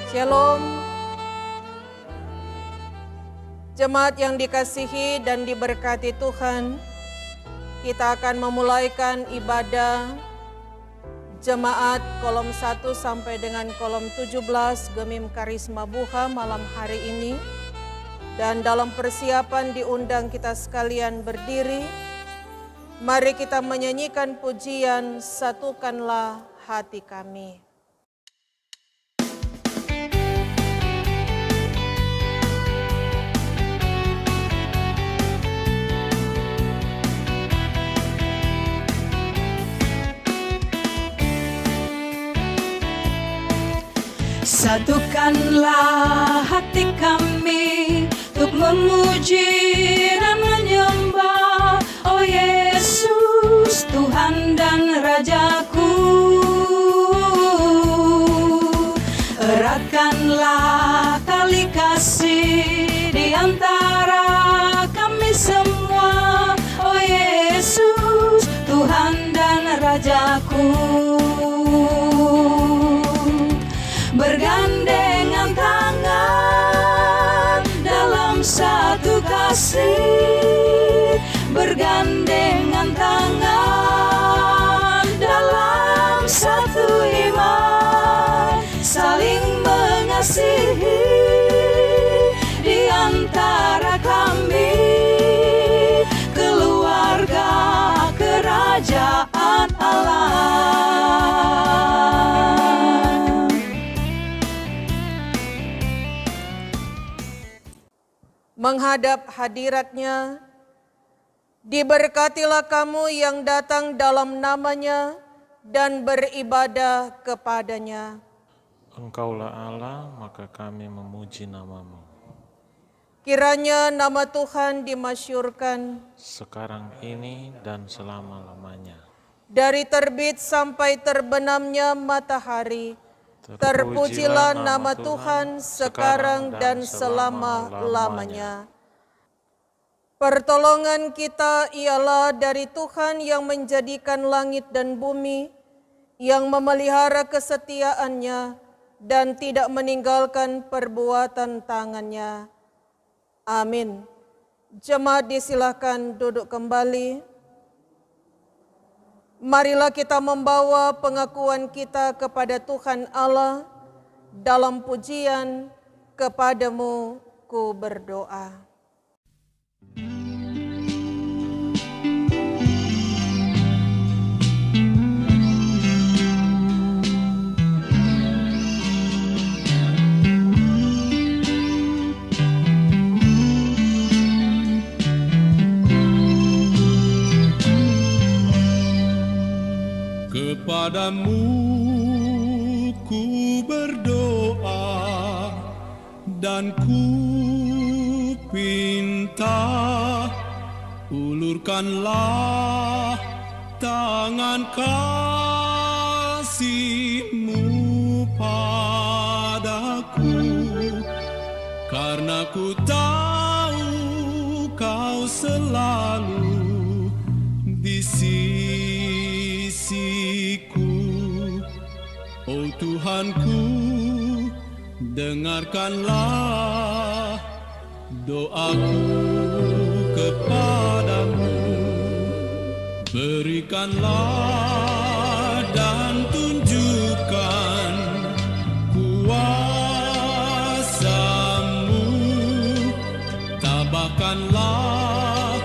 Shalom. Jemaat yang dikasihi dan diberkati Tuhan, kita akan memulaikan ibadah jemaat kolom 1 sampai dengan kolom 17 Gemim Karisma Buha malam hari ini. Dan dalam persiapan diundang kita sekalian berdiri. Mari kita menyanyikan pujian Satukanlah Hati Kami. Satukanlah hati kami untuk memuji dan menyembah, oh Yesus, Tuhan dan Rajaku. Eratkanlah tali kasih di antara kami semua, oh Yesus, Tuhan dan Rajaku. Bergandengan tangan dalam satu kasih, bergandengan tangan dalam satu iman, saling mengasihi di antara kami, keluarga kerajaan Allah. Menghadap hadirat-Nya, diberkatilah kamu yang datang dalam nama-Nya dan beribadah kepada-Nya. Engkaulah Allah, maka kami memuji nama-Mu. Kiranya nama Tuhan dimasyhurkan Sekarang ini dan selama-lamanya. dari terbit sampai terbenamnya matahari. Terpujilah nama Tuhan sekarang dan selama-lamanya. Pertolongan kita ialah dari Tuhan yang menjadikan langit dan bumi, yang memelihara kesetiaan-Nya dan tidak meninggalkan perbuatan tangan-Nya. Amin. Jemaat disilahkan duduk kembali. Marilah kita membawa pengakuan kita kepada Tuhan Allah dalam pujian Kepadamu ku berdoa. Kepadamu ku berdoa dan ku pinta, ulurkanlah tangan kasih-Mu padaku, karena ku tahu Kau selalu di sisiku. Oh Tuhanku, dengarkanlah doaku kepadamu. Berikanlah dan tunjukkan kuasa-Mu. Tabahkanlah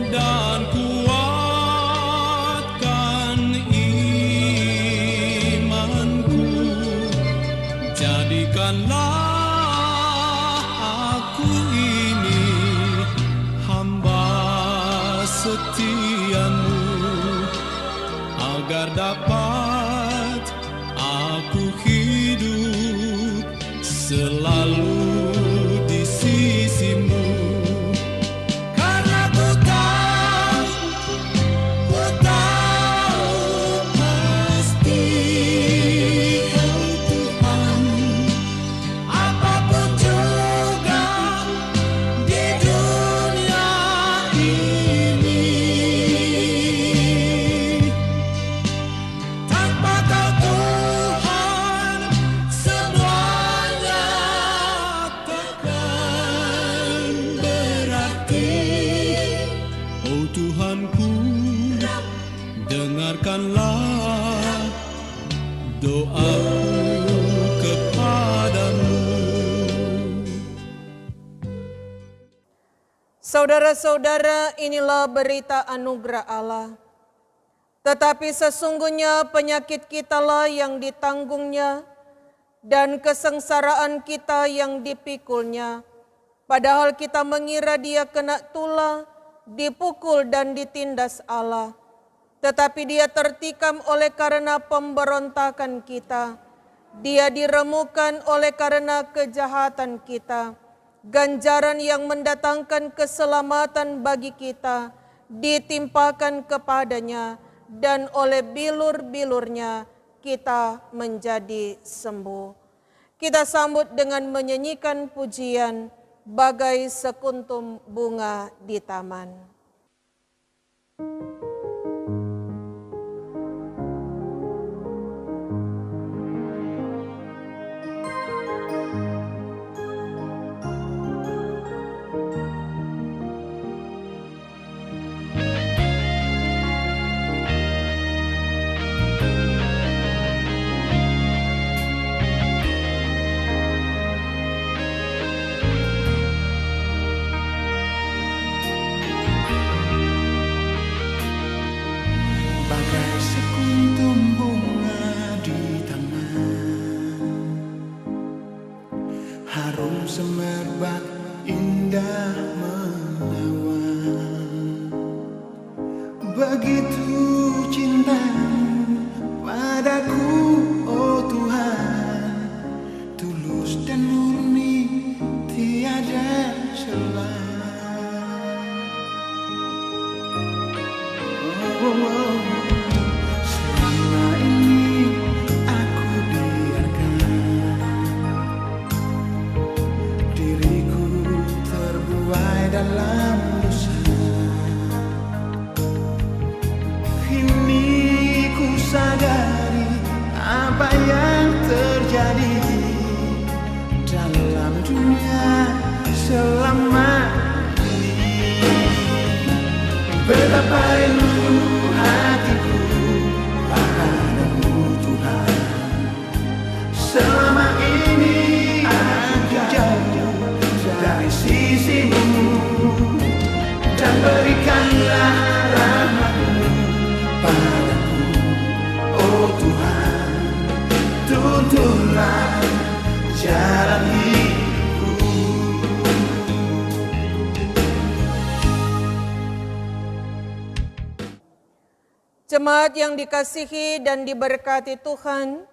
dan kuatkan imanku. Jadikanlah aku ini hamba setia-Mu, agar dapat aku hidup selalu di sisi-Mu. Karena ku tahu pasti Kau Tuhan, apapun juga di dunia ini. Tanpa Kau Tuhan, semuanya Saudara-saudara, inilah berita anugerah Allah. Tetapi sesungguhnya penyakit kitalah yang ditanggungnya dan kesengsaraan kita yang dipikulnya. Padahal kita mengira dia kena tulah, dipukul dan ditindas Allah. Tetapi dia tertikam oleh karena pemberontakan kita. Dia diremukan oleh karena kejahatan kita. Ganjaran yang mendatangkan keselamatan bagi kita ditimpakan kepadanya, dan oleh bilur-bilurnya kita menjadi sembuh. Kita sambut dengan menyanyikan pujian bagai sekuntum bunga di taman. Bagai sekuntum bunga di taman, harum semerbak indah menawan. Begitu cintamu padaku, oh Tuhan, tulus dan murni tiada celah. Selama ini aku biarkan diriku terbuai dalam dosa. Kini ku sadari apa yang terjadi dalam dunia selama ini. Betapa rindu hatiku padamu Tuhan. Selama ini aku jauh dari sisimu, dan berikanlah rahmat-Mu padaku, oh Tuhan. Tuntunlah jalan hidupku. Jemaat yang dikasihi dan diberkati Tuhan,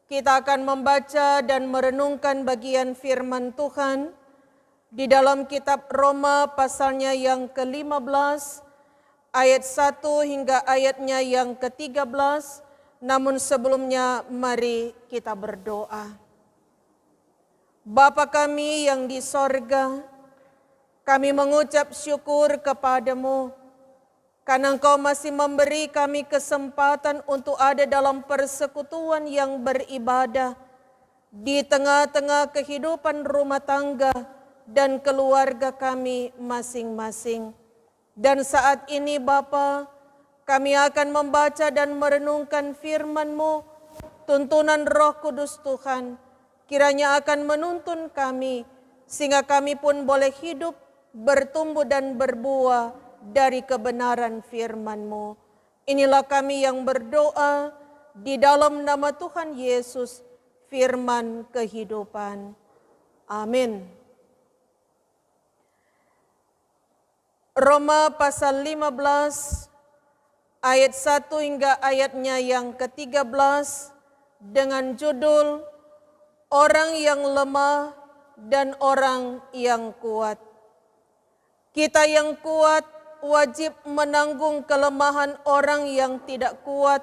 kita akan membaca dan merenungkan bagian firman Tuhan di dalam kitab Roma pasalnya yang ke-15, ayat 1 hingga ayatnya yang ke-13. Namun sebelumnya mari kita berdoa. Bapa kami yang di sorga, kami mengucap syukur kepadamu karena Engkau masih memberi kami kesempatan untuk ada dalam persekutuan yang beribadah di tengah-tengah kehidupan rumah tangga dan keluarga kami masing-masing. Dan saat ini Bapa, kami akan membaca dan merenungkan firman-Mu. Tuntunan Roh Kudus Tuhan kiranya akan menuntun kami, sehingga kami pun boleh hidup, bertumbuh dan berbuah dari kebenaran firman-Mu. Inilah kami yang berdoa di dalam nama Tuhan Yesus, firman kehidupan. Amin. Roma pasal 15 ayat 1 hingga ayatnya yang ke-13 dengan judul Orang yang lemah dan orang yang kuat. Kita yang kuat wajib menanggung kelemahan orang yang tidak kuat,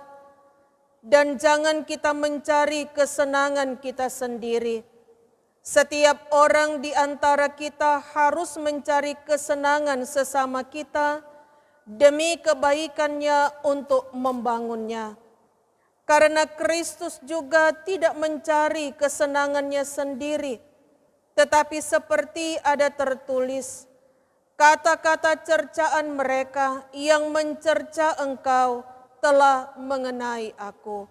dan jangan kita mencari kesenangan kita sendiri. Setiap orang di antara kita harus mencari kesenangan sesama kita demi kebaikannya untuk membangunnya. Karena Kristus juga tidak mencari kesenangannya sendiri, tetapi seperti ada tertulis, kata-kata cercaan mereka yang mencerca Engkau telah mengenai aku.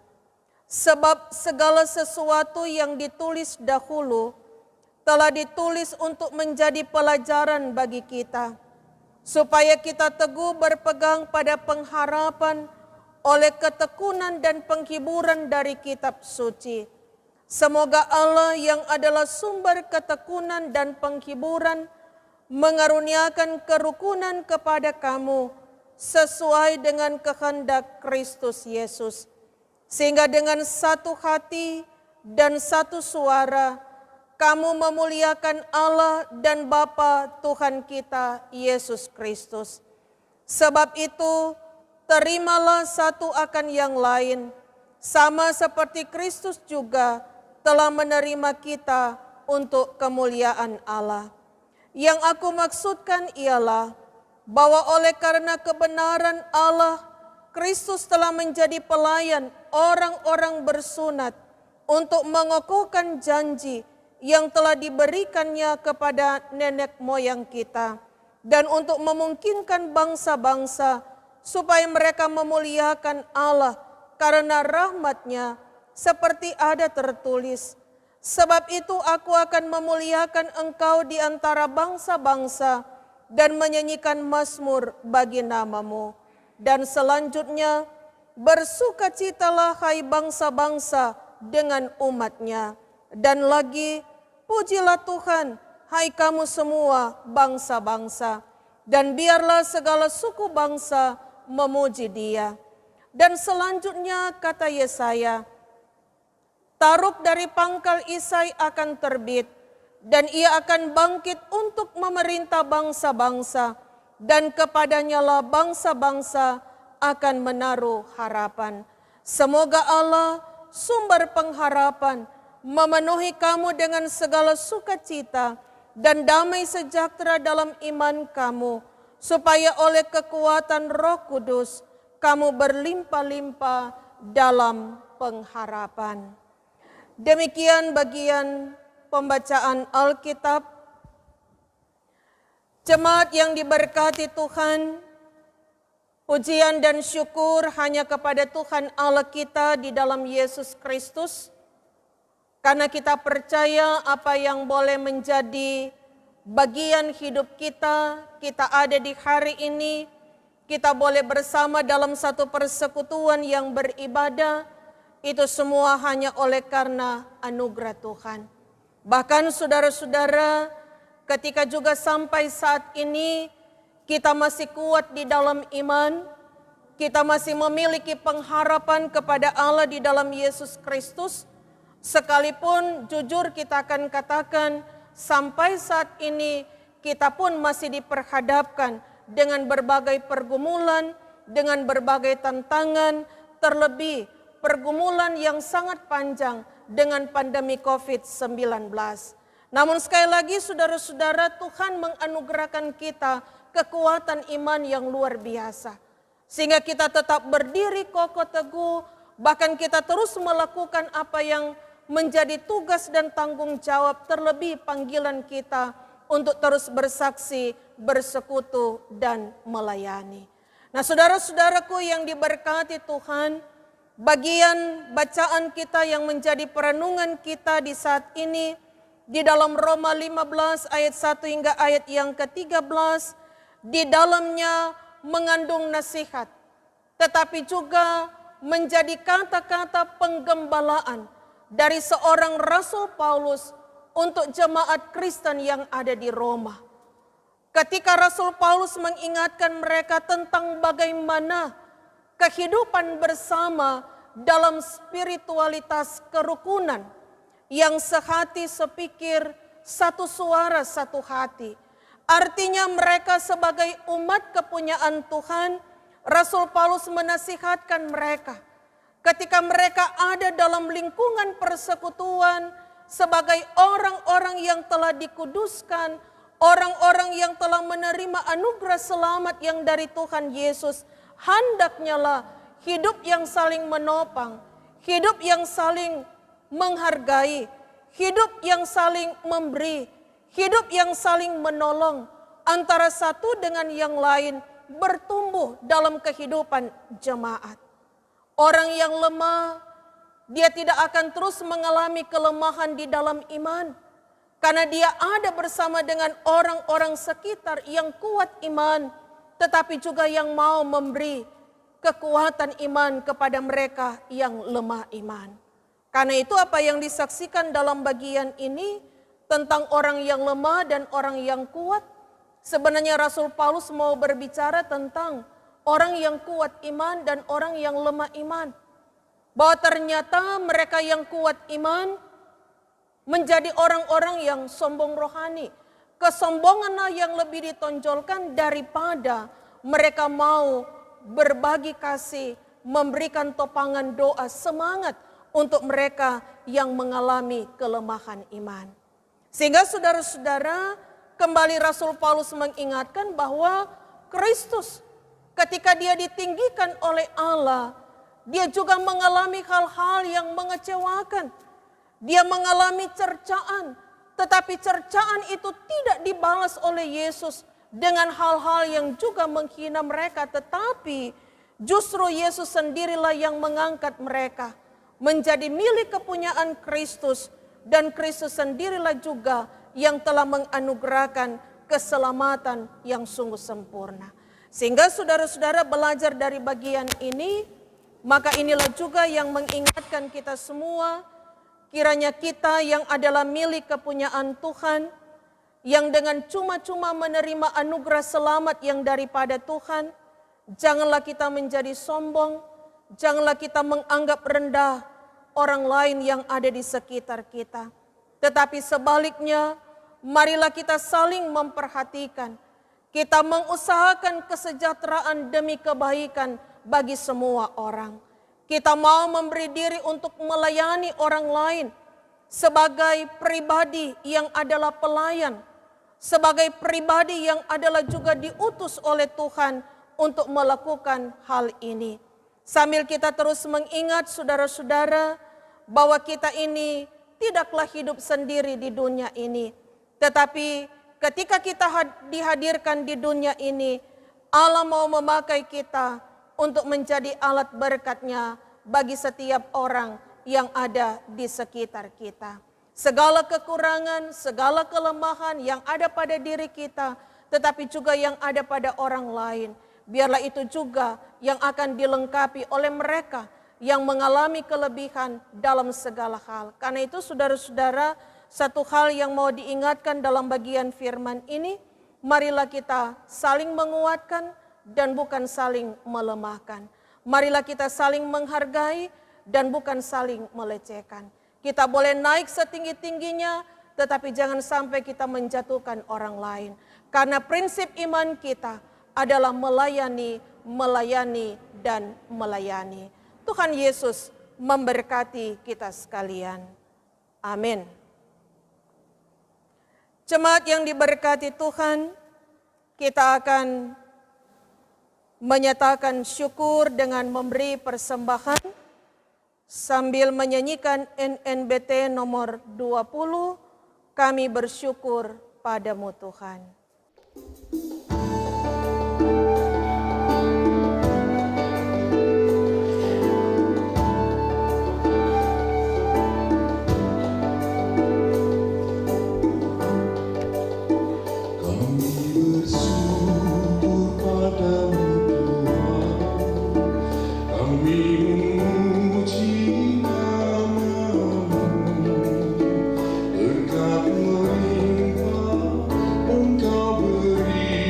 Sebab segala sesuatu yang ditulis dahulu telah ditulis untuk menjadi pelajaran bagi kita, supaya kita teguh berpegang pada pengharapan oleh ketekunan dan penghiburan dari kitab suci. Semoga Allah yang adalah sumber ketekunan dan penghiburan mengaruniakan kerukunan kepada kamu sesuai dengan kehendak Kristus Yesus, sehingga dengan satu hati dan satu suara kamu memuliakan Allah dan Bapa Tuhan kita Yesus Kristus. Sebab itu, terimalah satu akan yang lain, sama seperti Kristus juga telah menerima kita untuk kemuliaan Allah. Yang aku maksudkan ialah bahwa oleh karena kebenaran Allah, Kristus telah menjadi pelayan orang-orang bersunat untuk mengokohkan janji yang telah diberikannya kepada nenek moyang kita, dan untuk memungkinkan bangsa-bangsa supaya mereka memuliakan Allah karena rahmat-Nya, seperti ada tertulis, sebab itu aku akan memuliakan engkau di antara bangsa-bangsa dan menyanyikan mazmur bagi namamu. Dan selanjutnya, bersukacitalah hai bangsa-bangsa dengan umat-Nya. Dan lagi, pujilah Tuhan, hai kamu semua bangsa-bangsa, dan biarlah segala suku bangsa memuji Dia. Dan selanjutnya kata Yesaya, Taruk dari pangkal Isai akan terbit, dan ia akan bangkit untuk memerintah bangsa-bangsa, dan kepadanya lah bangsa-bangsa akan menaruh harapan. Semoga Allah, sumber pengharapan, memenuhi kamu dengan segala sukacita dan damai sejahtera dalam iman kamu, supaya oleh kekuatan Roh Kudus kamu berlimpah-limpah dalam pengharapan. Demikian bagian pembacaan Alkitab. Jemaat yang diberkati Tuhan, pujian dan syukur hanya kepada Tuhan Allah kita di dalam Yesus Kristus, karena kita percaya apa yang boleh menjadi bagian hidup kita ada di hari ini, kita boleh bersama dalam satu persekutuan yang beribadah, itu semua hanya oleh karena anugerah Tuhan. Bahkan saudara-saudara, ketika juga sampai saat ini kita masih kuat di dalam iman, kita masih memiliki pengharapan kepada Allah di dalam Yesus Kristus, sekalipun jujur kita akan katakan sampai saat ini kita pun masih diperhadapkan dengan berbagai pergumulan, dengan berbagai tantangan, terlebih pergumulan yang sangat panjang dengan pandemi COVID-19. Namun sekali lagi saudara-saudara, Tuhan menganugerahkan kita kekuatan iman yang luar biasa. Sehingga kita tetap berdiri kokoh teguh, bahkan kita terus melakukan apa yang menjadi tugas dan tanggung jawab, terlebih panggilan kita untuk terus bersaksi, bersekutu, dan melayani. Nah saudara-saudaraku yang diberkati Tuhan, bagian bacaan kita yang menjadi perenungan kita di saat ini di dalam Roma 15 ayat 1 hingga ayat yang ke-13, di dalamnya mengandung nasihat, tetapi juga menjadi kata-kata penggembalaan dari seorang Rasul Paulus untuk jemaat Kristen yang ada di Roma. Ketika Rasul Paulus mengingatkan mereka tentang bagaimana kehidupan bersama dalam spiritualitas kerukunan yang sehati sepikir, satu suara, satu hati. Artinya mereka sebagai umat kepunyaan Tuhan, Rasul Paulus menasihatkan mereka ketika mereka ada dalam lingkungan persekutuan sebagai orang-orang yang telah dikuduskan, orang-orang yang telah menerima anugerah selamat yang dari Tuhan Yesus. Hendaknya lah hidup yang saling menopang, hidup yang saling menghargai, hidup yang saling memberi, hidup yang saling menolong antara satu dengan yang lain, bertumbuh dalam kehidupan jemaat. Orang yang lemah, dia tidak akan terus mengalami kelemahan di dalam iman. Karena dia ada bersama dengan orang-orang sekitar yang kuat iman, tetapi juga yang mau memberi kekuatan iman kepada mereka yang lemah iman. Karena itu apa yang disaksikan dalam bagian ini tentang orang yang lemah dan orang yang kuat, sebenarnya Rasul Paulus mau berbicara tentang orang yang kuat iman dan orang yang lemah iman. Bahwa ternyata mereka yang kuat iman menjadi orang-orang yang sombong rohani. Kesombonganlah yang lebih ditonjolkan daripada mereka mau berbagi kasih, memberikan topangan doa semangat untuk mereka yang mengalami kelemahan iman. Sehingga saudara-saudara, kembali Rasul Paulus mengingatkan bahwa Kristus ketika dia ditinggikan oleh Allah, dia juga mengalami hal-hal yang mengecewakan. Dia mengalami cercaan, tetapi cercaan itu tidak dibalas oleh Yesus dengan hal-hal yang juga menghina mereka, tetapi justru Yesus sendirilah yang mengangkat mereka menjadi milik kepunyaan Kristus, dan Kristus sendirilah juga yang telah menganugerahkan keselamatan yang sungguh sempurna. Sehingga saudara-saudara belajar dari bagian ini, maka inilah juga yang mengingatkan kita semua, kiranya kita yang adalah milik kepunyaan Tuhan, yang dengan cuma-cuma menerima anugerah selamat yang daripada Tuhan, janganlah kita menjadi sombong, janganlah kita menganggap rendah orang lain yang ada di sekitar kita. Tetapi sebaliknya, marilah kita saling memperhatikan, kita mengusahakan kesejahteraan demi kebaikan bagi semua orang. Kita mau memberi diri untuk melayani orang lain sebagai pribadi yang adalah pelayan, sebagai pribadi yang adalah juga diutus oleh Tuhan untuk melakukan hal ini. Sambil kita terus mengingat saudara-saudara bahwa kita ini tidaklah hidup sendiri di dunia ini. Tetapi ketika kita dihadirkan di dunia ini, Allah mau memakai kita untuk menjadi alat berkat-Nya bagi setiap orang yang ada di sekitar kita. Segala kekurangan, segala kelemahan yang ada pada diri kita, tetapi juga yang ada pada orang lain, biarlah itu juga yang akan dilengkapi oleh mereka yang mengalami kelebihan dalam segala hal. Karena itu saudara-saudara, satu hal yang mau diingatkan dalam bagian firman ini, marilah kita saling menguatkan dan bukan saling melemahkan. Marilah kita saling menghargai dan bukan saling melecehkan. Kita boleh naik setinggi-tingginya, tetapi jangan sampai kita menjatuhkan orang lain. Karena prinsip iman kita adalah melayani, melayani, dan melayani. Tuhan Yesus memberkati kita sekalian. Amin. Jemaat yang diberkati Tuhan, kita akan menyatakan syukur dengan memberi persembahan sambil menyanyikan NNBT nomor 20, kami bersyukur padamu Tuhan. Engkau beri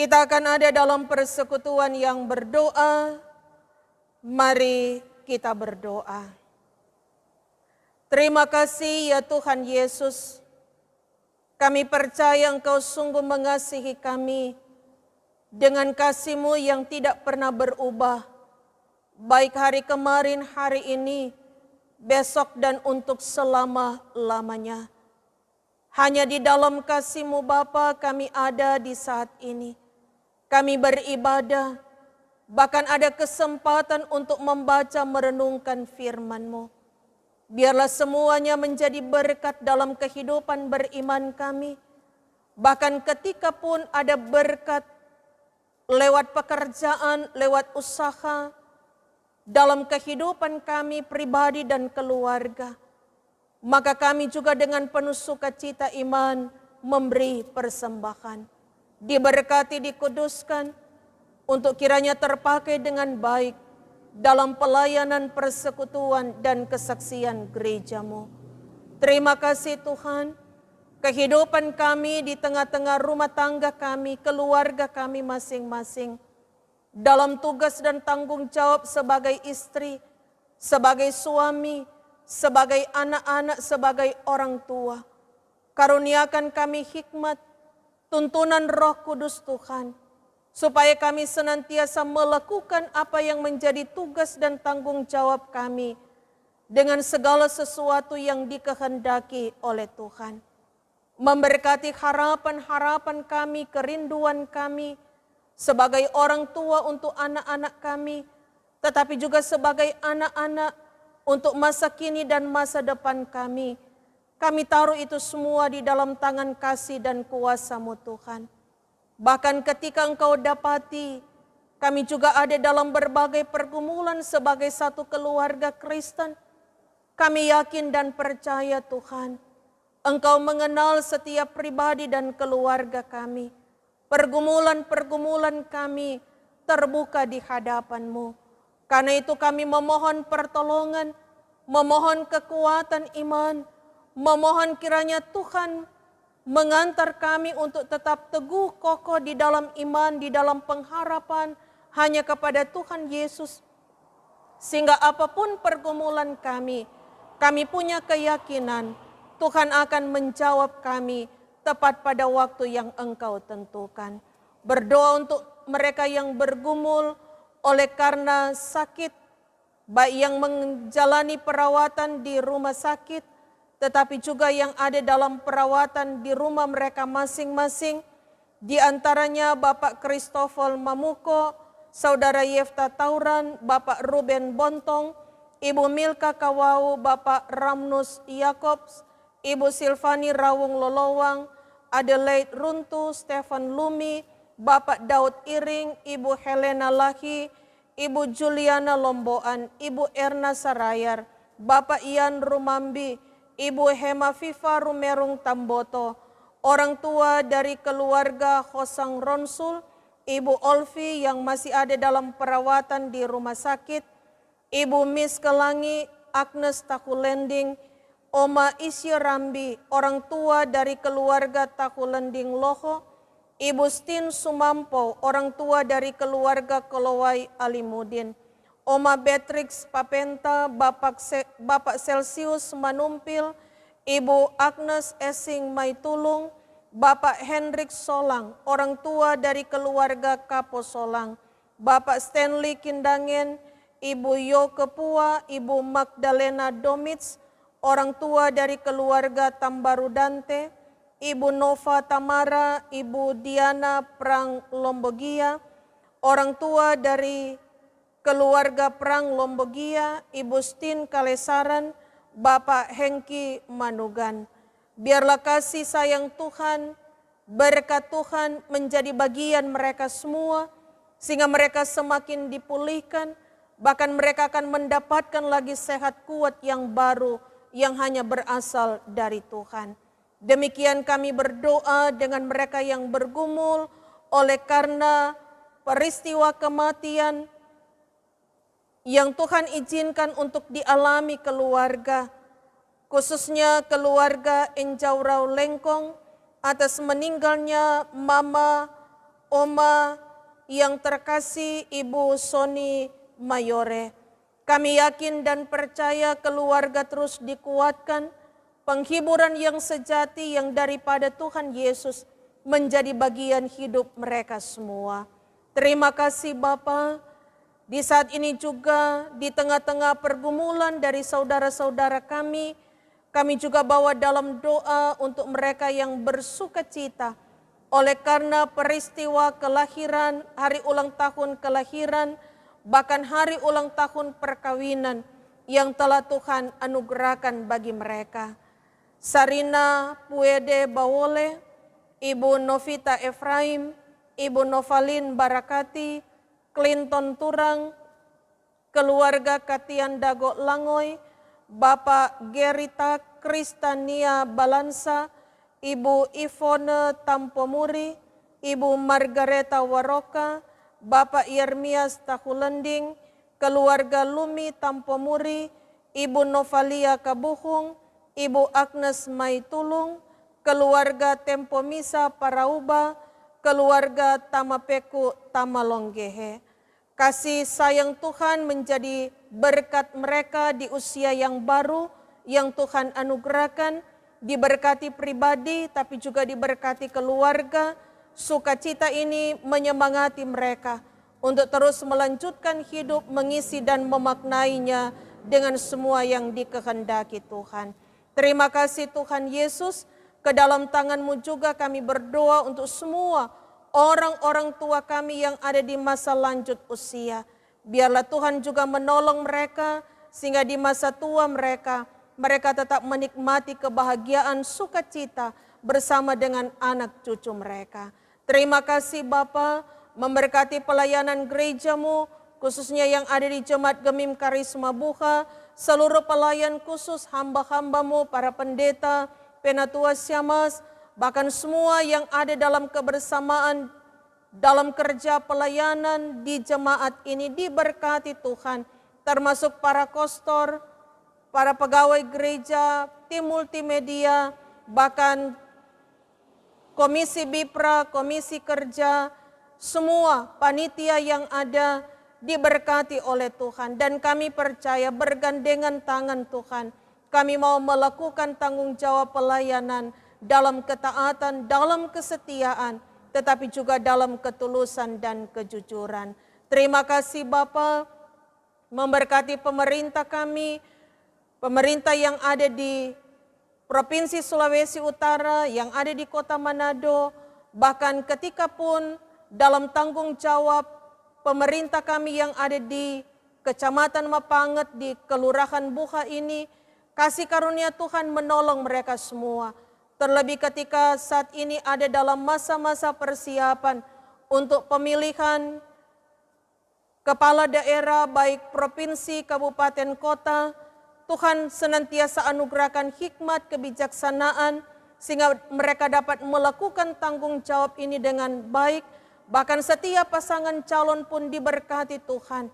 Kita akan ada dalam persekutuan yang berdoa. Mari kita berdoa. Terima kasih ya Tuhan Yesus. Kami percaya Engkau sungguh mengasihi kami dengan kasih-Mu yang tidak pernah berubah. Baik hari kemarin, hari ini, besok dan untuk selama-lamanya. Hanya di dalam kasih-Mu Bapa kami ada di saat ini. Kami beribadah, bahkan ada kesempatan untuk membaca merenungkan firman-Mu. Biarlah semuanya menjadi berkat dalam kehidupan beriman kami. Bahkan ketika pun ada berkat lewat pekerjaan, lewat usaha, dalam kehidupan kami pribadi dan keluarga. Maka kami juga dengan penuh sukacita iman memberi persembahan. Diberkati, dikuduskan, untuk kiranya terpakai dengan baik dalam pelayanan persekutuan dan kesaksian gereja-Mu. Terima kasih Tuhan, kehidupan kami di tengah-tengah rumah tangga kami, keluarga kami masing-masing, dalam tugas dan tanggung jawab sebagai istri, sebagai suami, sebagai anak-anak, sebagai orang tua. Karuniakan kami hikmat, tuntunan Roh Kudus Tuhan, supaya kami senantiasa melakukan apa yang menjadi tugas dan tanggung jawab kami dengan segala sesuatu yang dikehendaki oleh Tuhan. Memberkati harapan-harapan kami, kerinduan kami sebagai orang tua untuk anak-anak kami, tetapi juga sebagai anak-anak untuk masa kini dan masa depan kami. Kami taruh itu semua di dalam tangan kasih dan kuasa-Mu Tuhan. Bahkan ketika Engkau dapati, kami juga ada dalam berbagai pergumulan sebagai satu keluarga Kristen. Kami yakin dan percaya Tuhan, Engkau mengenal setiap pribadi dan keluarga kami. Pergumulan-pergumulan kami terbuka di hadapan-Mu. Karena itu kami memohon pertolongan, memohon kekuatan iman, memohon kiranya Tuhan mengantar kami untuk tetap teguh kokoh di dalam iman, di dalam pengharapan hanya kepada Tuhan Yesus. Sehingga apapun pergumulan kami punya keyakinan Tuhan akan menjawab kami tepat pada waktu yang Engkau tentukan. Berdoa untuk mereka yang bergumul oleh karena sakit, baik yang menjalani perawatan di rumah sakit, tetapi juga yang ada dalam perawatan di rumah mereka masing-masing. Di antaranya Bapak Christopher Mamuko, Saudara Yefta Tauran, Bapak Ruben Bontong, Ibu Milka Kawau, Bapak Ramnus Yakobs, Ibu Silvani Rawung Lolowang, Adelaide Runtu, Stefan Lumi, Bapak Daud Iring, Ibu Helena Lahi, Ibu Juliana Lomboan, Ibu Erna Sarayar, Bapak Ian Rumambi, Ibu Hema Viva Rumerung Tamboto, orang tua dari keluarga Hosang Ronsul, Ibu Olvi yang masih ada dalam perawatan di rumah sakit, Ibu Miss Kelangi, Agnes Takulending, Oma Isya Rambi, orang tua dari keluarga Takulending Loho, Ibu Stin Sumampo, orang tua dari keluarga Kolowai Alimudin, Oma Beatrix Papenta, Bapak Celsius Manumpil, Ibu Agnes Esing Maitulung, Bapak Hendrik Solang, orang tua dari keluarga Kapo Solang, Bapak Stanley Kindangen, Ibu Yo Kepua, Ibu Magdalena Domits, orang tua dari keluarga Tambarudante, Ibu Nova Tamara, Ibu Diana Prang Lombogia, orang tua dari keluarga Prang Lombogia, Ibu Stin Kalesaran, Bapak Hengki Manugan. Biarlah kasih sayang Tuhan, berkat Tuhan menjadi bagian mereka semua, sehingga mereka semakin dipulihkan, bahkan mereka akan mendapatkan lagi sehat kuat yang baru, yang hanya berasal dari Tuhan. Demikian kami berdoa dengan mereka yang bergumul oleh karena peristiwa kematian yang Tuhan izinkan untuk dialami keluarga, khususnya keluarga Enjaurau Lengkong atas meninggalnya Mama Oma yang terkasih Ibu Soni Mayore. Kami yakin dan percaya keluarga terus dikuatkan, penghiburan yang sejati yang daripada Tuhan Yesus menjadi bagian hidup mereka semua. Terima kasih Bapa. Di saat ini juga di tengah-tengah pergumulan dari saudara-saudara kami juga bawa dalam doa untuk mereka yang bersuka cita oleh karena peristiwa kelahiran, hari ulang tahun kelahiran, bahkan hari ulang tahun perkawinan yang telah Tuhan anugerahkan bagi mereka. Sarina Puede Bawole, Ibu Novita Efraim, Ibu Novalin Barakati, Clinton Turang, keluarga Katian Dago Langoy, Bapak Gerita Kristania Balansa, Ibu Ivone Tampomuri, Ibu Margareta Waroka, Bapak Yermias Tahulending, keluarga Lumi Tampomuri, Ibu Novalia Kabuhung, Ibu Agnes Maitulung, keluarga Tempomisa Parauba, keluarga Tamapeku Tamalonggehe. Kasih sayang Tuhan menjadi berkat mereka di usia yang baru yang Tuhan anugerahkan, diberkati pribadi tapi juga diberkati keluarga. Sukacita ini menyemangati mereka untuk terus melanjutkan hidup, mengisi dan memaknainya dengan semua yang dikehendaki Tuhan. Terima kasih Tuhan Yesus, ke dalam tangan-Mu juga kami berdoa untuk semua orang-orang tua kami yang ada di masa lanjut usia. Biarlah Tuhan juga menolong mereka sehingga di masa tua mereka tetap menikmati kebahagiaan sukacita bersama dengan anak cucu mereka. Terima kasih Bapa, memberkati pelayanan gereja-Mu, khususnya yang ada di Jemaat Gemim Karisma Buha, seluruh pelayan khusus hamba-hamba-Mu, para pendeta, penatua syamas, bahkan semua yang ada dalam kebersamaan, dalam kerja pelayanan di jemaat ini diberkati Tuhan, termasuk para kostor, para pegawai gereja, tim multimedia, bahkan komisi Bipra, komisi kerja, semua panitia yang ada diberkati oleh Tuhan. Dan kami percaya bergandengan tangan Tuhan, kami mau melakukan tanggung jawab pelayanan dalam ketaatan, dalam kesetiaan, tetapi juga dalam ketulusan dan kejujuran. Terima kasih Bapa, memberkati pemerintah kami, pemerintah yang ada di Provinsi Sulawesi Utara, yang ada di Kota Manado, bahkan ketika pun dalam tanggung jawab pemerintah kami yang ada di Kecamatan Mapanget, di Kelurahan Buha ini, kasih karunia Tuhan menolong mereka semua. Terlebih ketika saat ini ada dalam masa-masa persiapan untuk pemilihan kepala daerah baik provinsi, kabupaten, kota, Tuhan senantiasa anugerahkan hikmat, kebijaksanaan, sehingga mereka dapat melakukan tanggung jawab ini dengan baik. Bahkan setiap pasangan calon pun diberkati Tuhan,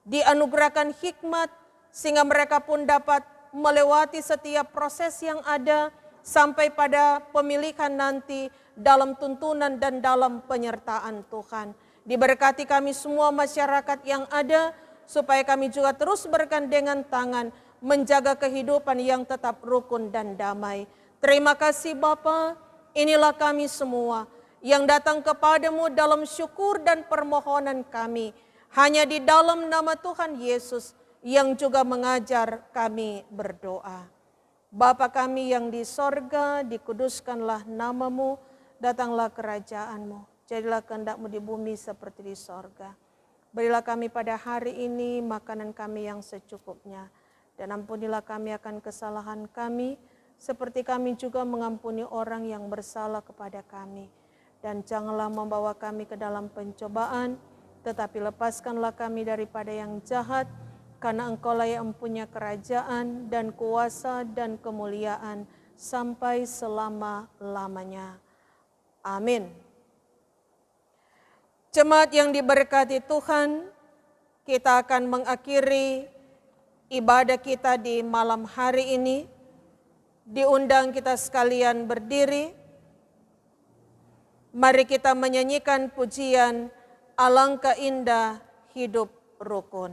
dianugerahkan hikmat, sehingga mereka pun dapat melewati setiap proses yang ada, sampai pada pemilihan nanti dalam tuntunan dan dalam penyertaan Tuhan. Diberkati kami semua masyarakat yang ada, supaya kami juga terus bergandengan tangan, menjaga kehidupan yang tetap rukun dan damai. Terima kasih Bapa, inilah kami semua yang datang kepadamu dalam syukur dan permohonan kami. Hanya di dalam nama Tuhan Yesus yang juga mengajar kami berdoa. Bapa kami yang di sorga, dikuduskanlah namamu, datanglah kerajaanmu. Jadilah kehendak-Mu di bumi seperti di sorga. Berilah kami pada hari ini makanan kami yang secukupnya. Dan ampunilah kami akan kesalahan kami, seperti kami juga mengampuni orang yang bersalah kepada kami. Dan janganlah membawa kami ke dalam pencobaan, tetapi lepaskanlah kami daripada yang jahat, karena Engkau-lah yang mempunyai kerajaan dan kuasa dan kemuliaan sampai selama-lamanya. Amin. Jemaat yang diberkati Tuhan, kita akan mengakhiri ibadah kita di malam hari ini. Diundang kita sekalian berdiri. Mari kita menyanyikan pujian Alangkah Indah Hidup Rukun.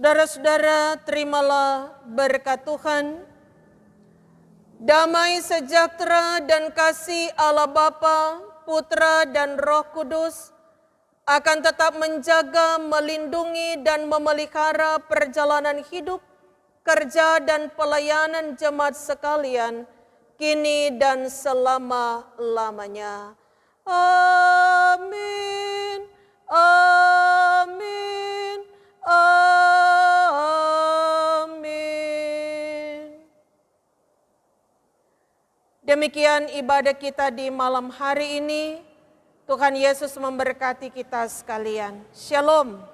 Saudara-saudara, terimalah berkat Tuhan. Damai sejahtera dan kasih Allah Bapa, Putra dan Roh Kudus akan tetap menjaga, melindungi dan memelihara perjalanan hidup, kerja dan pelayanan jemaat sekalian kini dan selama-lamanya. Amin. Amin. Amin. Demikian ibadah kita di malam hari ini. Tuhan Yesus memberkati kita sekalian. Shalom.